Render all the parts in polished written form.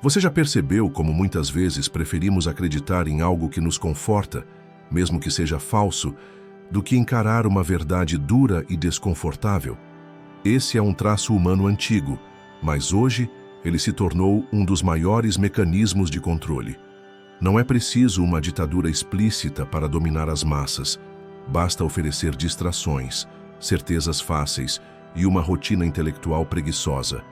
Você já percebeu como muitas vezes preferimos acreditar em algo que nos conforta, mesmo que seja falso, do que encarar uma verdade dura e desconfortável? Esse é um traço humano antigo, mas hoje ele se tornou um dos maiores mecanismos de controle. Não é preciso uma ditadura explícita para dominar as massas. Basta oferecer distrações, certezas fáceis e uma rotina intelectual preguiçosa.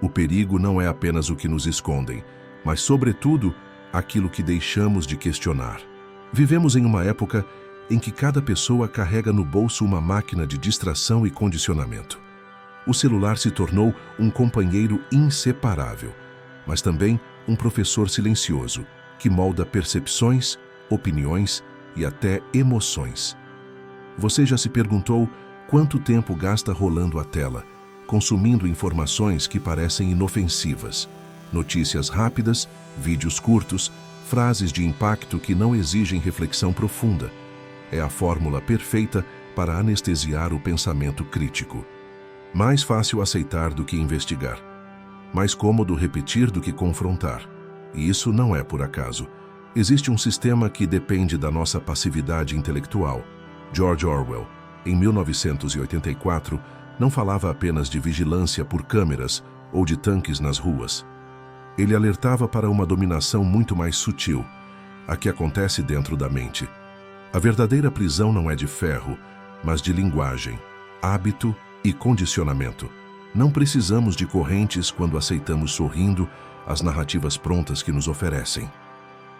O perigo não é apenas o que nos escondem, mas, sobretudo, aquilo que deixamos de questionar. Vivemos em uma época em que cada pessoa carrega no bolso uma máquina de distração e condicionamento. O celular se tornou um companheiro inseparável, mas também um professor silencioso, que molda percepções, opiniões e até emoções. Você já se perguntou quanto tempo gasta rolando a tela, consumindo informações que parecem inofensivas? Notícias rápidas, vídeos curtos, frases de impacto que não exigem reflexão profunda. É a fórmula perfeita para anestesiar o pensamento crítico. Mais fácil aceitar do que investigar. Mais cômodo repetir do que confrontar. E isso não é por acaso. Existe um sistema que depende da nossa passividade intelectual. George Orwell, em 1984, não falava apenas de vigilância por câmeras ou de tanques nas ruas. Ele alertava para uma dominação muito mais sutil, a que acontece dentro da mente. A verdadeira prisão não é de ferro, mas de linguagem, hábito e condicionamento. Não precisamos de correntes quando aceitamos sorrindo as narrativas prontas que nos oferecem.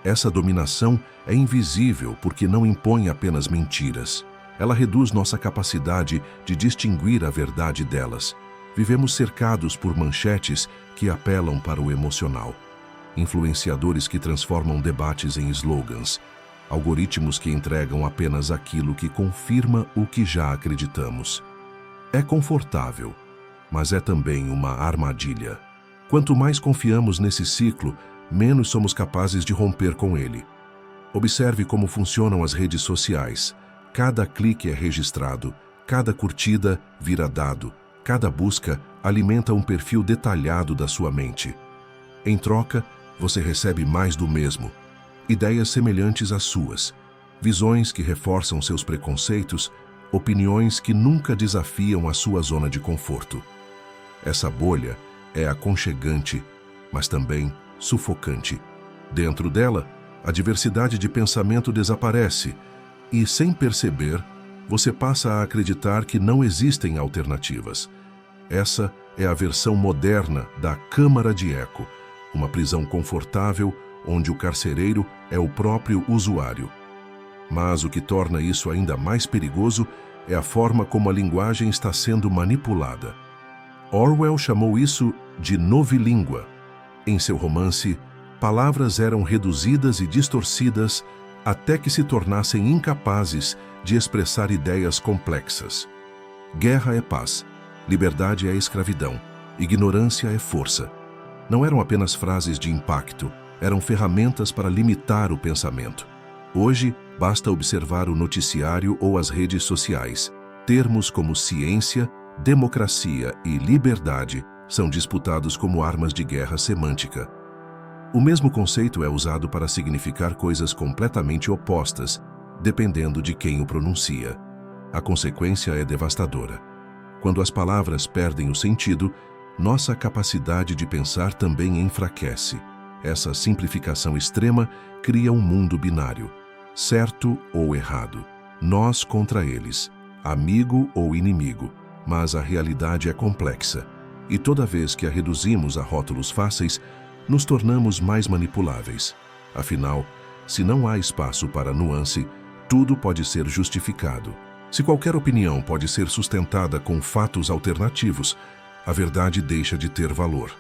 Essa dominação é invisível porque não impõe apenas mentiras. Ela reduz nossa capacidade de distinguir a verdade delas. Vivemos cercados por manchetes que apelam para o emocional, influenciadores que transformam debates em slogans, algoritmos que entregam apenas aquilo que confirma o que já acreditamos. É confortável, mas é também uma armadilha. Quanto mais confiamos nesse ciclo, menos somos capazes de romper com ele. Observe como funcionam as redes sociais. Cada clique é registrado, cada curtida vira dado, cada busca alimenta um perfil detalhado da sua mente. Em troca, você recebe mais do mesmo. Ideias semelhantes às suas, visões que reforçam seus preconceitos, opiniões que nunca desafiam a sua zona de conforto. Essa bolha é aconchegante, mas também sufocante. Dentro dela, a diversidade de pensamento desaparece e, sem perceber, você passa a acreditar que não existem alternativas. Essa é a versão moderna da câmara de eco, uma prisão confortável onde o carcereiro é o próprio usuário. Mas o que torna isso ainda mais perigoso é a forma como a linguagem está sendo manipulada. Orwell chamou isso de novilíngua. Em seu romance, palavras eram reduzidas e distorcidas até que se tornassem incapazes de expressar ideias complexas. Guerra é paz, liberdade é escravidão, ignorância é força. Não eram apenas frases de impacto, eram ferramentas para limitar o pensamento. Hoje, basta observar o noticiário ou as redes sociais. Termos como ciência, democracia e liberdade são disputados como armas de guerra semântica. O mesmo conceito é usado para significar coisas completamente opostas, dependendo de quem o pronuncia. A consequência é devastadora. Quando as palavras perdem o sentido, nossa capacidade de pensar também enfraquece. Essa simplificação extrema cria um mundo binário, certo ou errado, nós contra eles, amigo ou inimigo, mas a realidade é complexa, e toda vez que a reduzimos a rótulos fáceis, nos tornamos mais manipuláveis. Afinal, se não há espaço para nuance, tudo pode ser justificado. Se qualquer opinião pode ser sustentada com fatos alternativos, a verdade deixa de ter valor.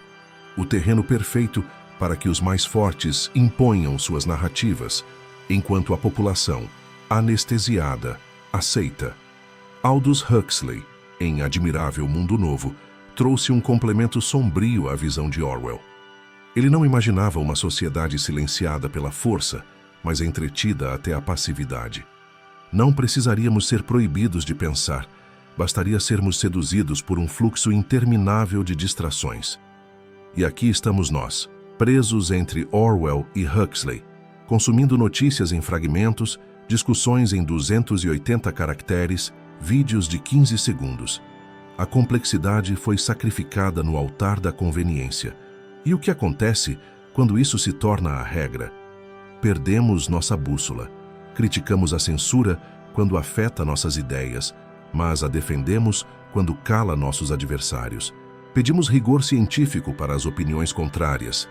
O terreno perfeito para que os mais fortes imponham suas narrativas, enquanto a população, anestesiada, aceita. Aldous Huxley, em Admirável Mundo Novo, trouxe um complemento sombrio à visão de Orwell. Ele não imaginava uma sociedade silenciada pela força, mas entretida até a passividade. Não precisaríamos ser proibidos de pensar, bastaria sermos seduzidos por um fluxo interminável de distrações. E aqui estamos nós, presos entre Orwell e Huxley, consumindo notícias em fragmentos, discussões em 280 caracteres, vídeos de 15 segundos. A complexidade foi sacrificada no altar da conveniência. E o que acontece quando isso se torna a regra? Perdemos nossa bússola. Criticamos a censura quando afeta nossas ideias, mas a defendemos quando cala nossos adversários. Pedimos rigor científico para as opiniões contrárias,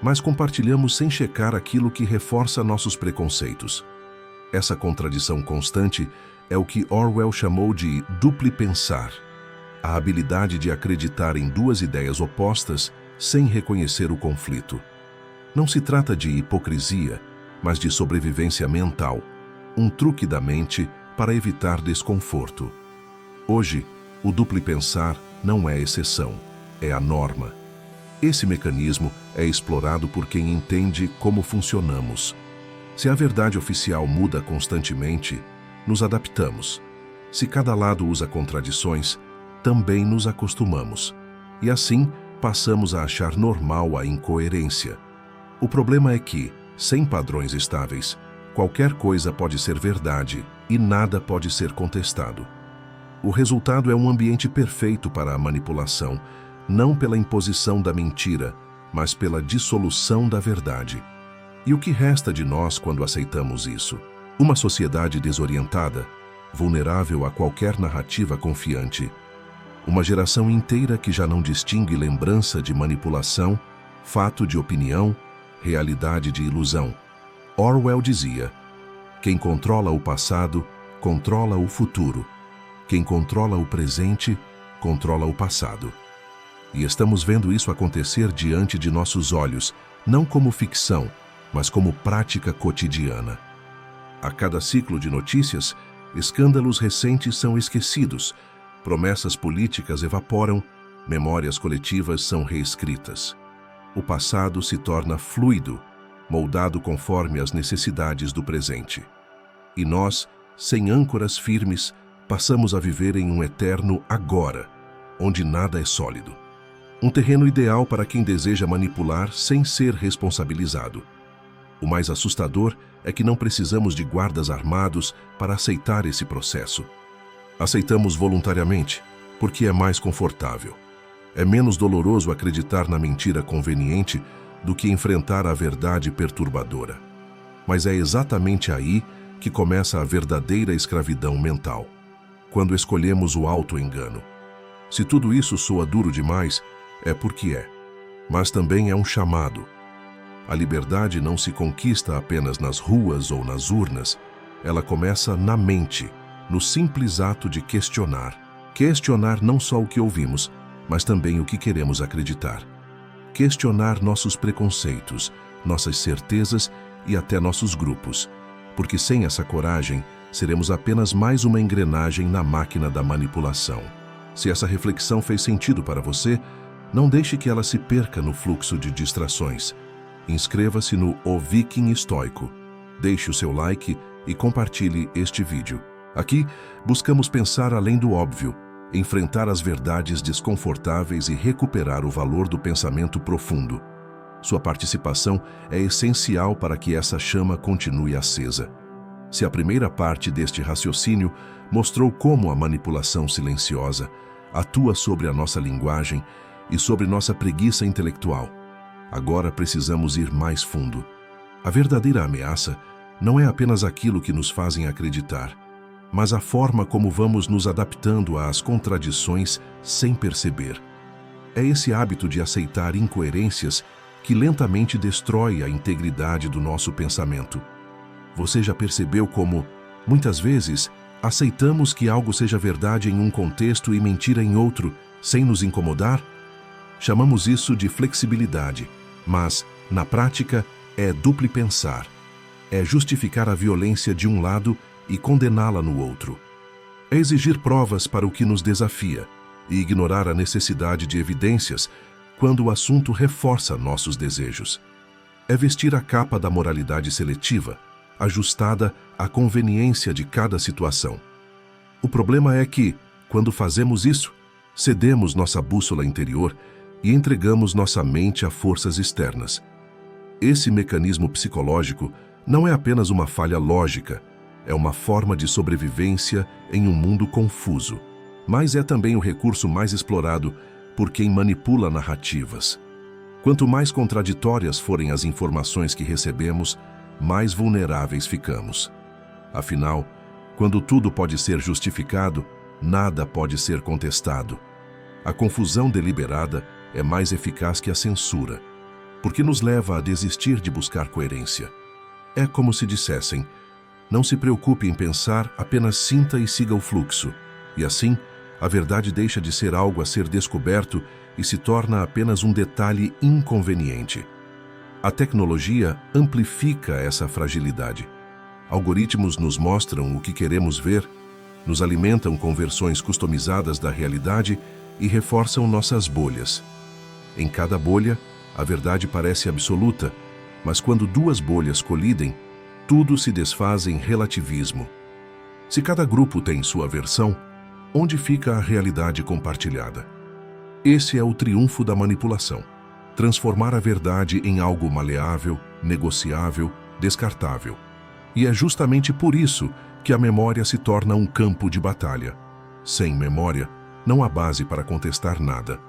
mas compartilhamos sem checar aquilo que reforça nossos preconceitos. Essa contradição constante é o que Orwell chamou de duplo pensar, a habilidade de acreditar em duas ideias opostas sem reconhecer o conflito. Não se trata de hipocrisia, mas de sobrevivência mental, um truque da mente para evitar desconforto. Hoje, o duplo pensar não é exceção, é a norma. Esse mecanismo é explorado por quem entende como funcionamos. Se a verdade oficial muda constantemente, nos adaptamos. Se cada lado usa contradições, também nos acostumamos. E assim, passamos a achar normal a incoerência. O problema é que, sem padrões estáveis, qualquer coisa pode ser verdade e nada pode ser contestado. O resultado é um ambiente perfeito para a manipulação, não pela imposição da mentira, mas pela dissolução da verdade. E o que resta de nós quando aceitamos isso? Uma sociedade desorientada, vulnerável a qualquer narrativa confiante. Uma geração inteira que já não distingue lembrança de manipulação, fato de opinião, realidade de ilusão. Orwell dizia: quem controla o passado, controla o futuro. Quem controla o presente, controla o passado. E estamos vendo isso acontecer diante de nossos olhos, não como ficção, mas como prática cotidiana. A cada ciclo de notícias, escândalos recentes são esquecidos, promessas políticas evaporam, memórias coletivas são reescritas. O passado se torna fluido, moldado conforme as necessidades do presente. E nós, sem âncoras firmes, passamos a viver em um eterno agora, onde nada é sólido. Um terreno ideal para quem deseja manipular sem ser responsabilizado. O mais assustador é que não precisamos de guardas armados para aceitar esse processo. Aceitamos voluntariamente, porque é mais confortável. É menos doloroso acreditar na mentira conveniente do que enfrentar a verdade perturbadora. Mas é exatamente aí que começa a verdadeira escravidão mental, quando escolhemos o auto-engano. Se tudo isso soa duro demais, é porque é. Mas também é um chamado. A liberdade não se conquista apenas nas ruas ou nas urnas, ela começa na mente, no simples ato de questionar. Questionar não só o que ouvimos, mas também o que queremos acreditar. Questionar nossos preconceitos, nossas certezas e até nossos grupos, porque sem essa coragem, seremos apenas mais uma engrenagem na máquina da manipulação. Se essa reflexão fez sentido para você, não deixe que ela se perca no fluxo de distrações. Inscreva-se no O Viking Estoico, deixe o seu like e compartilhe este vídeo. Aqui, buscamos pensar além do óbvio, enfrentar as verdades desconfortáveis e recuperar o valor do pensamento profundo. Sua participação é essencial para que essa chama continue acesa. Se a primeira parte deste raciocínio mostrou como a manipulação silenciosa atua sobre a nossa linguagem e sobre nossa preguiça intelectual, agora precisamos ir mais fundo. A verdadeira ameaça não é apenas aquilo que nos fazem acreditar, mas a forma como vamos nos adaptando às contradições sem perceber. É esse hábito de aceitar incoerências que lentamente destrói a integridade do nosso pensamento. Você já percebeu como, muitas vezes, aceitamos que algo seja verdade em um contexto e mentira em outro, sem nos incomodar? Chamamos isso de flexibilidade, mas, na prática, é duplo pensar. É justificar a violência de um lado e condená-la no outro. É exigir provas para o que nos desafia e ignorar a necessidade de evidências quando o assunto reforça nossos desejos. É vestir a capa da moralidade seletiva, ajustada à conveniência de cada situação. O problema é que, quando fazemos isso, cedemos nossa bússola interior e entregamos nossa mente a forças externas. Esse mecanismo psicológico não é apenas uma falha lógica, é uma forma de sobrevivência em um mundo confuso, mas é também o recurso mais explorado por quem manipula narrativas. Quanto mais contraditórias forem as informações que recebemos, mais vulneráveis ficamos. Afinal, quando tudo pode ser justificado, nada pode ser contestado. A confusão deliberada é mais eficaz que a censura, porque nos leva a desistir de buscar coerência. É como se dissessem: não se preocupe em pensar, apenas sinta e siga o fluxo. E assim, a verdade deixa de ser algo a ser descoberto e se torna apenas um detalhe inconveniente. A tecnologia amplifica essa fragilidade. Algoritmos nos mostram o que queremos ver, nos alimentam com versões customizadas da realidade e reforçam nossas bolhas. Em cada bolha, a verdade parece absoluta, mas quando duas bolhas colidem, tudo se desfaz em relativismo. Se cada grupo tem sua versão, onde fica a realidade compartilhada? Esse é o triunfo da manipulação. Transformar a verdade em algo maleável, negociável, descartável. E é justamente por isso que a memória se torna um campo de batalha. Sem memória, não há base para contestar nada.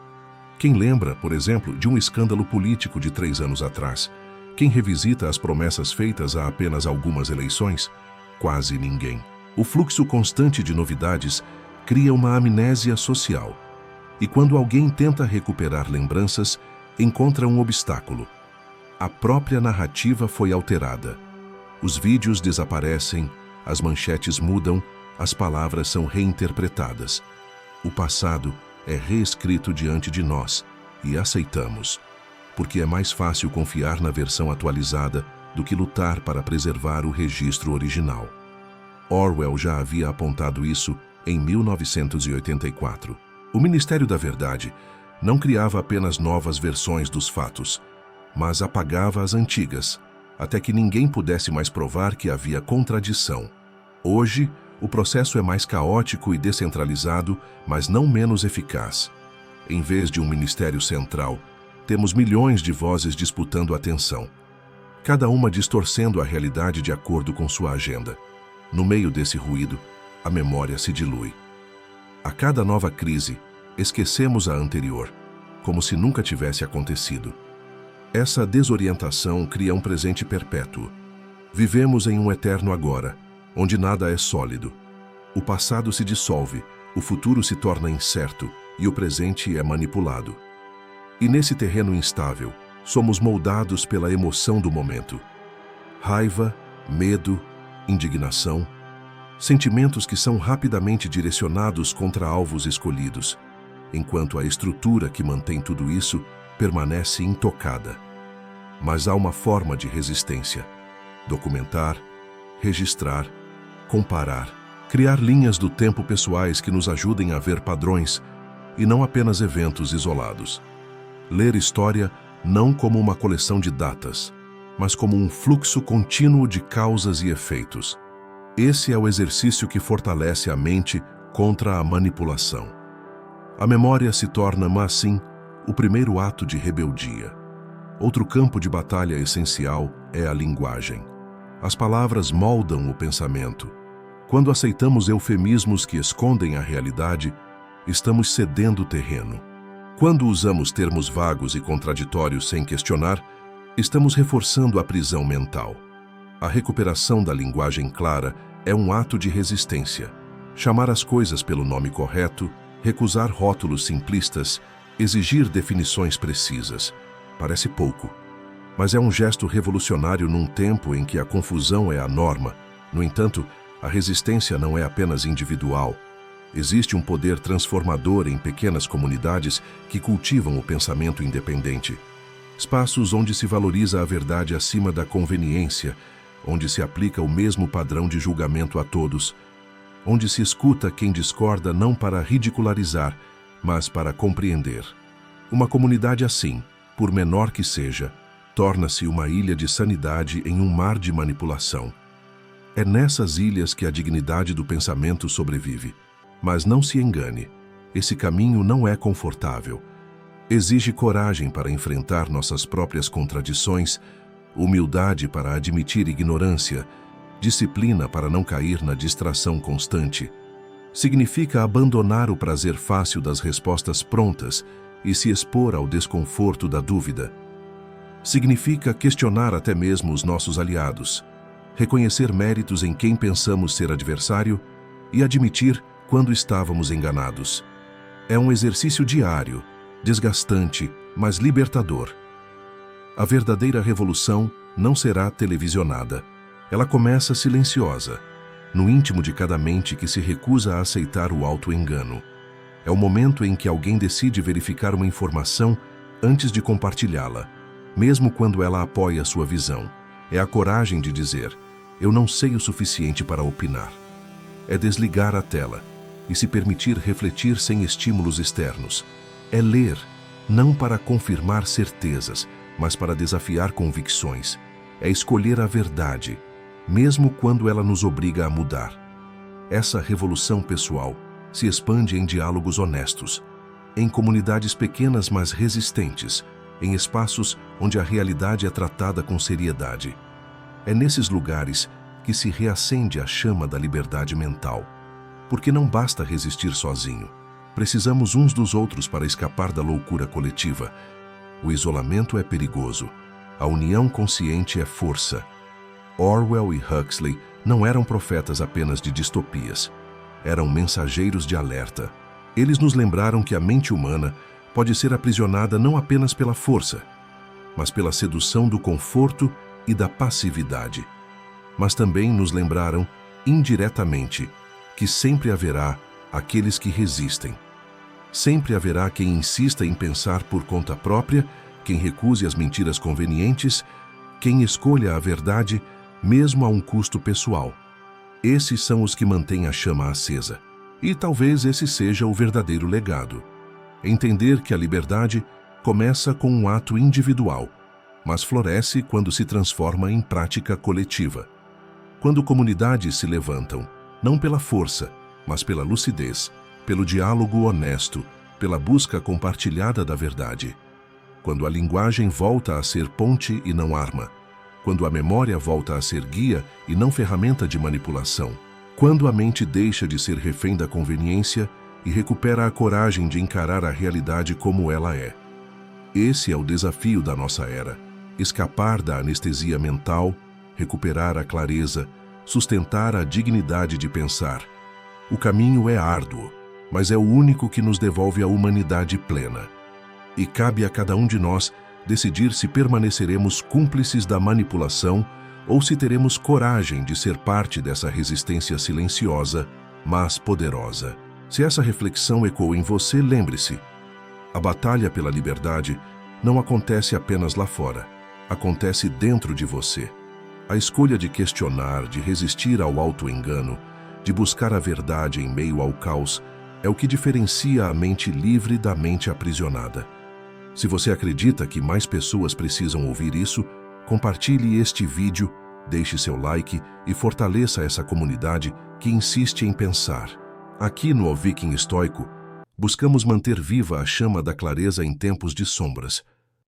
Quem lembra, por exemplo, de um escândalo político de 3 anos atrás? Quem revisita as promessas feitas há apenas algumas eleições? Quase ninguém. O fluxo constante de novidades cria uma amnésia social. E quando alguém tenta recuperar lembranças, encontra um obstáculo. A própria narrativa foi alterada. Os vídeos desaparecem, as manchetes mudam, as palavras são reinterpretadas. O passado é reescrito diante de nós e aceitamos, porque é mais fácil confiar na versão atualizada do que lutar para preservar o registro original. Orwell já havia apontado isso em 1984. O Ministério da Verdade não criava apenas novas versões dos fatos, mas apagava as antigas, até que ninguém pudesse mais provar que havia contradição. Hoje, o processo é mais caótico e descentralizado, mas não menos eficaz. Em vez de um ministério central, temos milhões de vozes disputando atenção, cada uma distorcendo a realidade de acordo com sua agenda. No meio desse ruído, a memória se dilui. A cada nova crise, esquecemos a anterior, como se nunca tivesse acontecido. Essa desorientação cria um presente perpétuo. Vivemos em um eterno agora, onde nada é sólido. O passado se dissolve, o futuro se torna incerto e o presente é manipulado. E nesse terreno instável, somos moldados pela emoção do momento. Raiva, medo, indignação, sentimentos que são rapidamente direcionados contra alvos escolhidos, enquanto a estrutura que mantém tudo isso permanece intocada. Mas há uma forma de resistência: documentar, registrar, comparar, criar linhas do tempo pessoais que nos ajudem a ver padrões e não apenas eventos isolados. Ler história não como uma coleção de datas, mas como um fluxo contínuo de causas e efeitos. Esse é o exercício que fortalece a mente contra a manipulação. A memória se torna, mas sim, o primeiro ato de rebeldia. Outro campo de batalha essencial é a linguagem. As palavras moldam o pensamento. Quando aceitamos eufemismos que escondem a realidade, estamos cedendo terreno. Quando usamos termos vagos e contraditórios sem questionar, estamos reforçando a prisão mental. A recuperação da linguagem clara é um ato de resistência. Chamar as coisas pelo nome correto, recusar rótulos simplistas, exigir definições precisas. Parece pouco, mas é um gesto revolucionário num tempo em que a confusão é a norma. No entanto, a resistência não é apenas individual. Existe um poder transformador em pequenas comunidades que cultivam o pensamento independente. Espaços onde se valoriza a verdade acima da conveniência, onde se aplica o mesmo padrão de julgamento a todos, onde se escuta quem discorda não para ridicularizar, mas para compreender. Uma comunidade assim, por menor que seja, torna-se uma ilha de sanidade em um mar de manipulação. É nessas ilhas que a dignidade do pensamento sobrevive. Mas não se engane, esse caminho não é confortável. Exige coragem para enfrentar nossas próprias contradições, humildade para admitir ignorância, disciplina para não cair na distração constante. Significa abandonar o prazer fácil das respostas prontas e se expor ao desconforto da dúvida. Significa questionar até mesmo os nossos aliados, reconhecer méritos em quem pensamos ser adversário e admitir quando estávamos enganados. É um exercício diário, desgastante, mas libertador. A verdadeira revolução não será televisionada. Ela começa silenciosa, no íntimo de cada mente que se recusa a aceitar o auto-engano. É o momento em que alguém decide verificar uma informação antes de compartilhá-la, mesmo quando ela apoia sua visão. É a coragem de dizer: eu não sei o suficiente para opinar. É desligar a tela e se permitir refletir sem estímulos externos. É ler, não para confirmar certezas, mas para desafiar convicções. É escolher a verdade, mesmo quando ela nos obriga a mudar. Essa revolução pessoal se expande em diálogos honestos, em comunidades pequenas mas resistentes, em espaços onde a realidade é tratada com seriedade. É nesses lugares que se reacende a chama da liberdade mental. Porque não basta resistir sozinho. Precisamos uns dos outros para escapar da loucura coletiva. O isolamento é perigoso. A união consciente é força. Orwell e Huxley não eram profetas apenas de distopias. Eram mensageiros de alerta. Eles nos lembraram que a mente humana pode ser aprisionada não apenas pela força, mas pela sedução do conforto e da passividade. Mas também nos lembraram, indiretamente, que sempre haverá aqueles que resistem. Sempre haverá quem insista em pensar por conta própria, quem recuse as mentiras convenientes, quem escolha a verdade, mesmo a um custo pessoal. Esses são os que mantêm a chama acesa. E talvez esse seja o verdadeiro legado. Entender que a liberdade começa com um ato individual, mas floresce quando se transforma em prática coletiva. Quando comunidades se levantam, não pela força, mas pela lucidez, pelo diálogo honesto, pela busca compartilhada da verdade. Quando a linguagem volta a ser ponte e não arma. Quando a memória volta a ser guia e não ferramenta de manipulação. Quando a mente deixa de ser refém da conveniência e recupera a coragem de encarar a realidade como ela é. Esse é o desafio da nossa era. Escapar da anestesia mental, recuperar a clareza, sustentar a dignidade de pensar. O caminho é árduo, mas é o único que nos devolve a humanidade plena. E cabe a cada um de nós decidir se permaneceremos cúmplices da manipulação ou se teremos coragem de ser parte dessa resistência silenciosa, mas poderosa. Se essa reflexão ecoou em você, lembre-se: a batalha pela liberdade não acontece apenas lá fora, acontece dentro de você. A escolha de questionar, de resistir ao auto-engano, de buscar a verdade em meio ao caos, é o que diferencia a mente livre da mente aprisionada. Se você acredita que mais pessoas precisam ouvir isso, compartilhe este vídeo, deixe seu like e fortaleça essa comunidade que insiste em pensar. Aqui no O Viking Estoico, buscamos manter viva a chama da clareza em tempos de sombras.